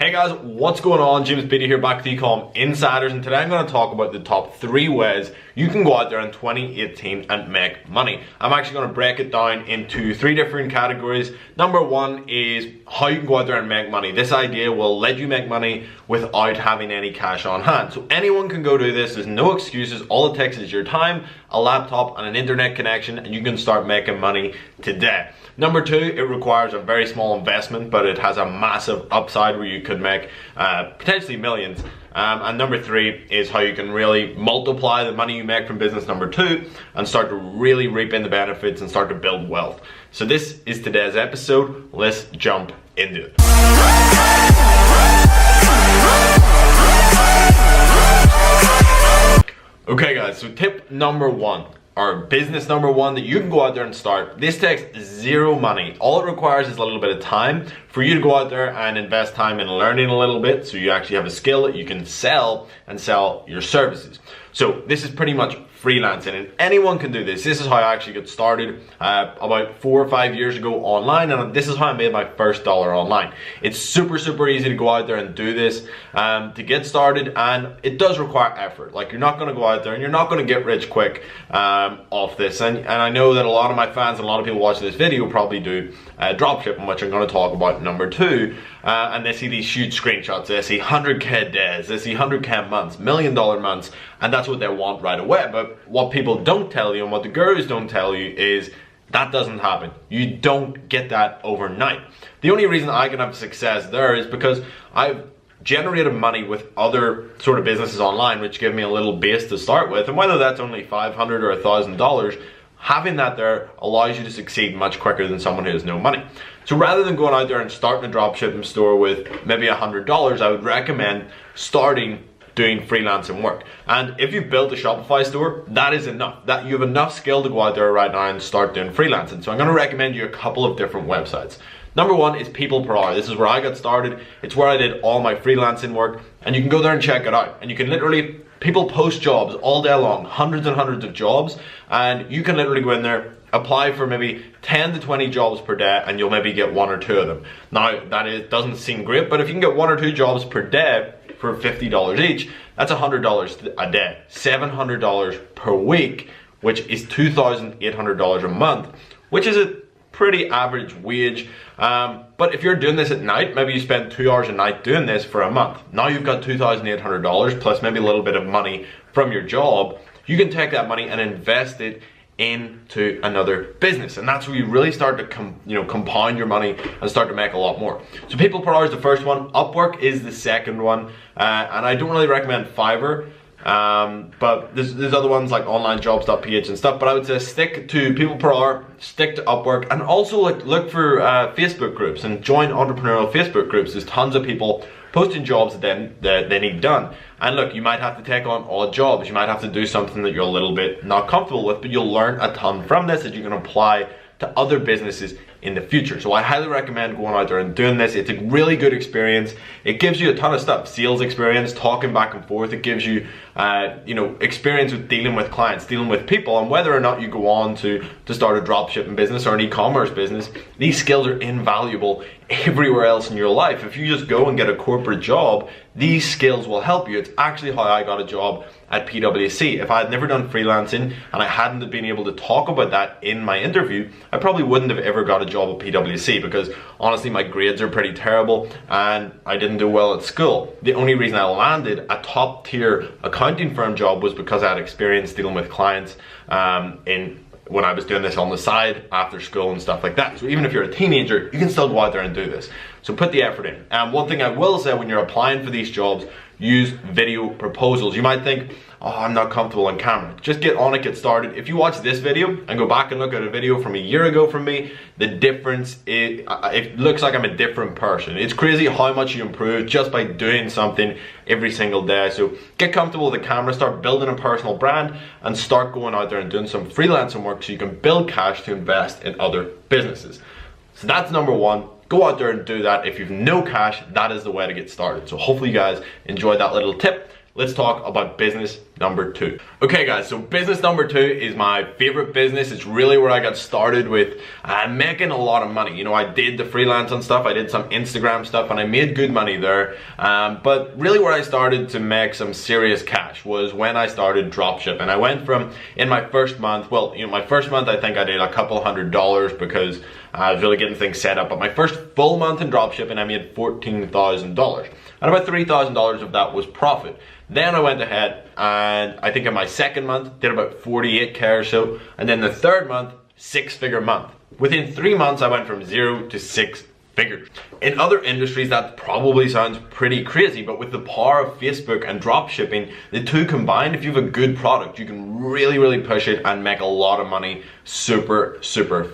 Hey guys, what's going on? James Beattie here, back with Ecom Insiders, and today I'm going to talk about the top 3 ways you can go out there in 2018 and make money. I'm actually going to break it down into 3 different categories. Number 1 is how you can go out there and make money. This idea will let you make money without having any cash on hand. So anyone can go do this. There's no excuses. All it takes is your time, a laptop, and an internet connection, and you can start making money today. Number 2, it requires a very small investment, but it has a massive upside where you could make potentially millions. And number 3 is how you can really multiply the money you make from business number 2 and start to really reap in the benefits and start to build wealth. So this is today's episode. Let's jump into it. Okay guys, so tip number 1. Or business number 1 that you can go out there and start. This takes 0 money. All it requires is a little bit of time for you to go out there and invest time in learning a little bit so you actually have a skill that you can sell and sell your services. So this is pretty much freelancing, and anyone can do this. This is how I actually got started about 4 or 5 years ago online, and this is how I made my first dollar online. It's super easy to go out there and do this to get started, and it does require effort. Like, you're not going to go out there and you're not going to get rich quick off this, and I know that a lot of my fans and a lot of people watching this video probably do dropshipping, which I'm going to talk about number 2, and they see these huge screenshots. They see 100k days, they see 100k months, $1 million months, and that's what they want right away. But what people don't tell you and what the gurus don't tell you is that doesn't happen. You don't get that overnight. The only reason I can have success there is because I've generated money with other sort of businesses online, which give me a little base to start with, and whether that's only $500 or $1,000, having that there allows you to succeed much quicker than someone who has no money. So rather than going out there and starting a dropshipping store with maybe $100, I would recommend starting doing freelancing work. And if you've built a Shopify store, that is enough. That you have enough skill to go out there right now and start doing freelancing. So I'm going to recommend you a couple of different websites. Number 1 is People Per Hour. This is where I got started. It's where I did all my freelancing work, and you can go there and check it out. And you can literally, people post jobs all day long, hundreds and hundreds of jobs, and you can literally go in there, apply for maybe 10 to 20 jobs per day, and you'll maybe get 1 or 2 of them. Now, that doesn't seem great, but if you can get 1 or 2 jobs per day for $50 each, that's $100 a day, $700 per week, which is $2,800 a month, which is a pretty average wage. But if you're doing this at night, maybe you spend 2 hours a night doing this for a month. Now you've got $2,800 plus maybe a little bit of money from your job. You can take that money and invest it into another business, and that's where you really start to compound your money and start to make a lot more. So People Per Hour is the first one. Upwork is the second one, and I don't really recommend Fiverr, but there's other ones like onlinejobs.ph and stuff, but I would say stick to People Per Hour, stick to Upwork, and also look for Facebook groups and join entrepreneurial Facebook groups. There's tons of people posting jobs that they need done. And look, you might have to take on odd jobs. You might have to do something that you're a little bit not comfortable with, but you'll learn a ton from this that you can apply to other businesses in the future. So I highly recommend going out there and doing this. It's a really good experience. It gives you a ton of stuff, sales experience, talking back and forth. It gives you experience with dealing with clients, dealing with people, and whether or not you go on to start a dropshipping business or an e-commerce business, these skills are invaluable everywhere else in your life. If you just go and get a corporate job, these skills will help you. It's actually how I got a job at PwC. If I had never done freelancing and I hadn't been able to talk about that in my interview, I probably wouldn't have ever got a job at PwC, because honestly my grades are pretty terrible and I didn't do well at school. The only reason I landed a top tier accounting firm job was because I had experience dealing with clients when I was doing this on the side after school and stuff like that. So even if you're a teenager, you can still go out there and do this. So put the effort in. And one thing I will say, when you're applying for these jobs, use video proposals. You might think, oh, I'm not comfortable on camera. Just get on it, get started. If you watch this video and go back and look at a video from a year ago from me, the difference is, it looks like I'm a different person. It's crazy how much you improve just by doing something every single day. So get comfortable with the camera, start building a personal brand, and start going out there and doing some freelancing work so you can build cash to invest in other businesses. So that's number 1. Go out there and do that. If you've no cash, that is the way to get started. So hopefully you guys enjoyed that little tip. let's talk about business number 2. Okay guys, so business number 2 is my favorite business. It's really where I got started with making a lot of money. You know, I did the freelance and stuff, I did some Instagram stuff, and I made good money there. But really where I started to make some serious cash was when I started dropshipping. I went from, in my first month, well, you know, my first month I think I did a couple $100 because I was really getting things set up. But my first full month in dropshipping, I made $14,000. And about $3,000 of that was profit. Then I went ahead and I think in my second month did about 48K or so, and then the third month, 6-figure month. Within 3 months I went from 0 to 6 figures. In other industries that probably sounds pretty crazy, but with the power of Facebook and dropshipping, the two combined, if you have a good product, you can really push it and make a lot of money super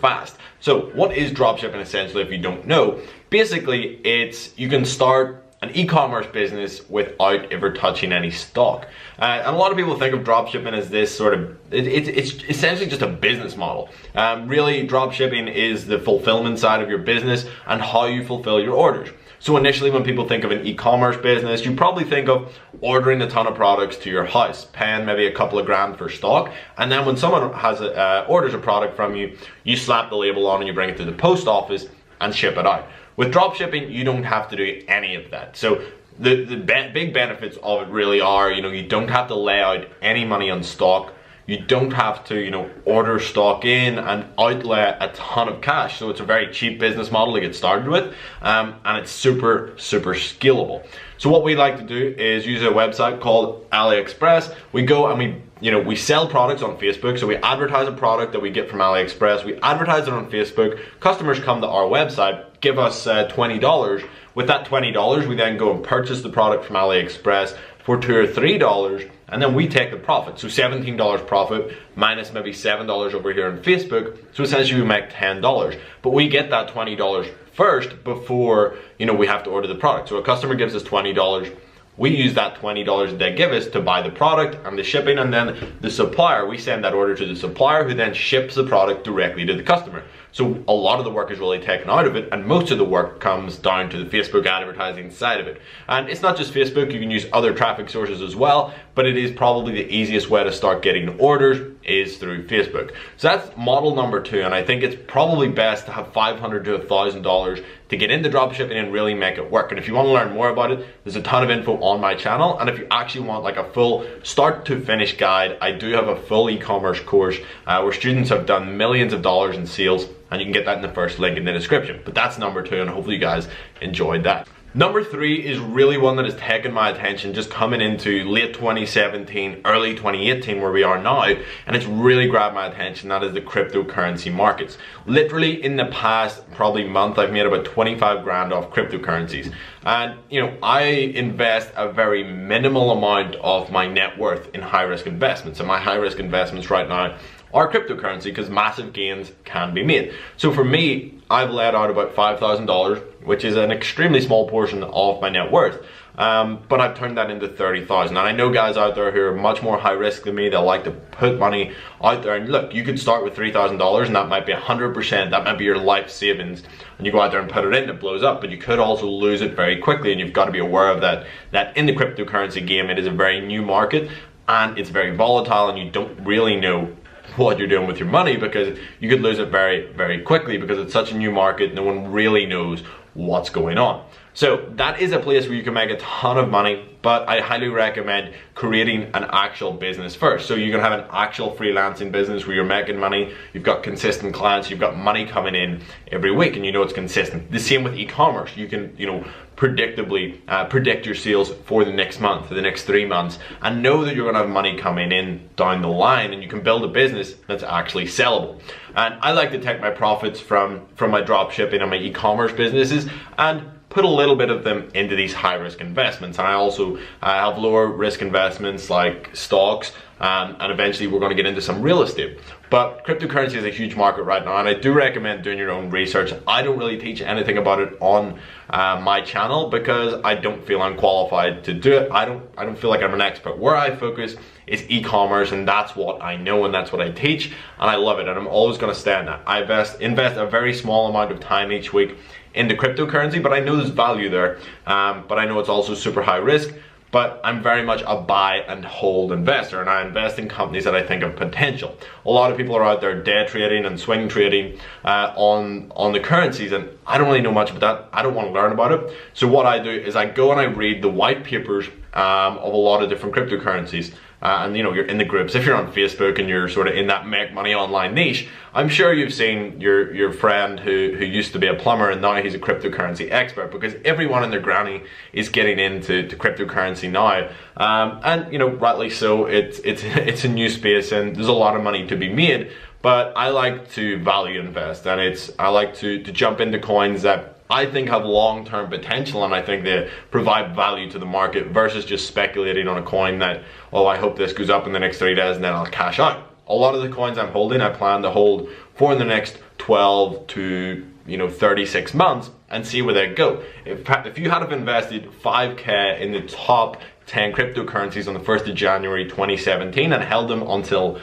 fast. So what is dropshipping essentially if you don't know? Basically it's, you can start an e-commerce business without ever touching any stock. And a lot of people think of dropshipping as this sort of, it's essentially just a business model. Really, dropshipping is the fulfillment side of your business and how you fulfill your orders. So initially when people think of an e-commerce business, you probably think of ordering a ton of products to your house, paying maybe a couple of grand for stock, and then when someone has orders a product from you, you slap the label on and you bring it to the post office and ship it out. With dropshipping, you don't have to do any of that. So the big benefits of it really are, you know, you don't have to lay out any money on stock. You don't have to, you know, order stock in and outlay a ton of cash. So it's a very cheap business model to get started with, and it's super scalable. So what we like to do is use a website called AliExpress. We go and we sell products on Facebook. So we advertise a product that we get from AliExpress. We advertise it on Facebook. Customers come to our website, give us $20. With that $20, we then go and purchase the product from AliExpress for $2 or $3, and then we take the profit. So $17 profit minus maybe $7 over here on Facebook. So essentially we make $10, but we get that $20 first before, you know, we have to order the product. So a customer gives us $20. We use that $20 they give us to buy the product and the shipping, and then the supplier, we send that order to the supplier who then ships the product directly to the customer. So a lot of the work is really taken out of it, and most of the work comes down to the Facebook advertising side of it. And it's not just Facebook, you can use other traffic sources as well, but it is probably the easiest way to start getting orders is through Facebook. So that's model number 2, and I think it's probably best to have $500 to $1,000 to get into dropshipping and really make it work. And if you want to learn more about it, there's a ton of info on my channel. And if you actually want like a full start to finish guide, I do have a full e-commerce course where students have done millions of dollars in sales, and you can get that in the first link in the description. But that's number 2, and hopefully you guys enjoyed that. Number 3 is really one that has taken my attention just coming into late 2017, early 2018 where we are now, and it's really grabbed my attention. That is the cryptocurrency markets. Literally in the past probably month, I've made about 25 grand off cryptocurrencies. And you know, I invest a very minimal amount of my net worth in high risk investments, and my high risk investments right now are cryptocurrency because massive gains can be made. So for me, I've laid out about $5,000, which is an extremely small portion of my net worth. But I've turned that into 30,000. And I know guys out there who are much more high risk than me. They like to put money out there. And look, you could start with $3,000 and that might be 100%. That might be your life savings. And you go out there and put it in, it blows up. But you could also lose it very quickly. And you've got to be aware of that. That in the cryptocurrency game, it is a very new market and it's very volatile, and you don't really know what you're doing with your money because you could lose it very quickly because it's such a new market. No one really knows what's going on. So that is a place where you can make a ton of money, but I highly recommend creating an actual business first. So you're gonna have an actual freelancing business where you're making money, you've got consistent clients, you've got money coming in every week, and you know it's consistent. The same with e-commerce. You can, you know, predictably predict your sales for the next month, for the next 3 months, and know that you're gonna have money coming in down the line, and you can build a business that's actually sellable. And I like to take my profits from my drop shipping and my e-commerce businesses and put a little bit of them into these high risk investments. And I also have lower risk investments like stocks, and eventually we're going to get into some real estate. But cryptocurrency is a huge market right now, and I do recommend doing your own research. I don't really teach anything about it on my channel because I don't feel I'm qualified to do it. I don't feel like I'm an expert. Where I focus is e-commerce, and that's what I know and that's what I teach, and I love it, and I'm always going to stay in that. I invest a very small amount of time each week into cryptocurrency, but I know there's value there, but I know it's also super high risk. but I'm very much a buy and hold investor, and I invest in companies that I think have potential. A lot of people are out there day trading and swing trading on the currencies, and I don't really know much about that. I don't want to learn about it. So what I do is I go and I read the white papers of a lot of different cryptocurrencies. And you know, you're in the groups. If you're on Facebook and you're sort of in that make money online niche, I'm sure you've seen your friend who used to be a plumber and now he's a cryptocurrency expert, because everyone and their granny is getting into cryptocurrency now. And you know, rightly so. It's a new space and there's a lot of money to be made. But I like to value invest, and I like to jump into coins that I think have long-term potential, and I think they provide value to the market, versus just speculating on a coin that, oh, I hope this goes up in the next 3 days and then I'll cash out. A lot of the coins I'm holding, I plan to hold for the next 12 to 36 months and see where they go. If you had have invested 5k in the top 10 cryptocurrencies on the 1st of January 2017 and held them until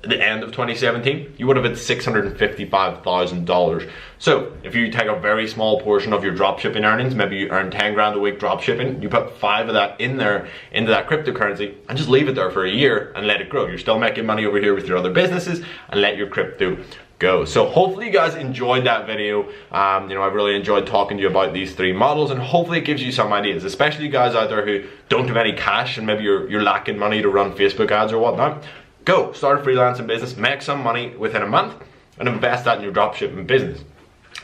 the end of 2017, you would have had $655,000. So if you take a very small portion of your dropshipping earnings, maybe you earn 10 grand a week dropshipping, you put 5 of that in there into that cryptocurrency and just leave it there for a year and let it grow. You're still making money over here with your other businesses, and let your crypto go. So hopefully you guys enjoyed that video. I've really enjoyed talking to you about these 3 models, and hopefully it gives you some ideas, especially you guys out there who don't have any cash and maybe you're lacking money to run Facebook ads or whatnot. Go start a freelancing business, make some money within a month, and invest that in your dropshipping business.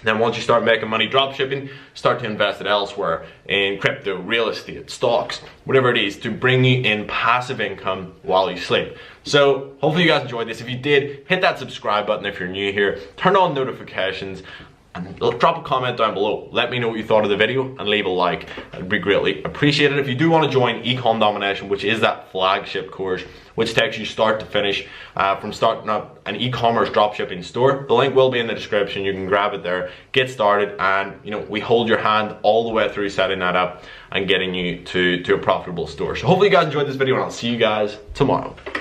Then once you start making money dropshipping, start to invest it elsewhere, in crypto, real estate, stocks, whatever it is, to bring you in passive income while you sleep. So hopefully you guys enjoyed this. If you did, hit that subscribe button if you're new here, turn on notifications, and drop a comment down below. Let me know what you thought of the video and leave a like. It'd be greatly appreciated. If you do want to join Ecom Domination, which is that flagship course which takes you start to finish from starting up an e-commerce dropshipping store, the link will be in the description. You can grab it there, get started, and we hold your hand all the way through setting that up and getting you to a profitable store. So hopefully you guys enjoyed this video, and I'll see you guys tomorrow.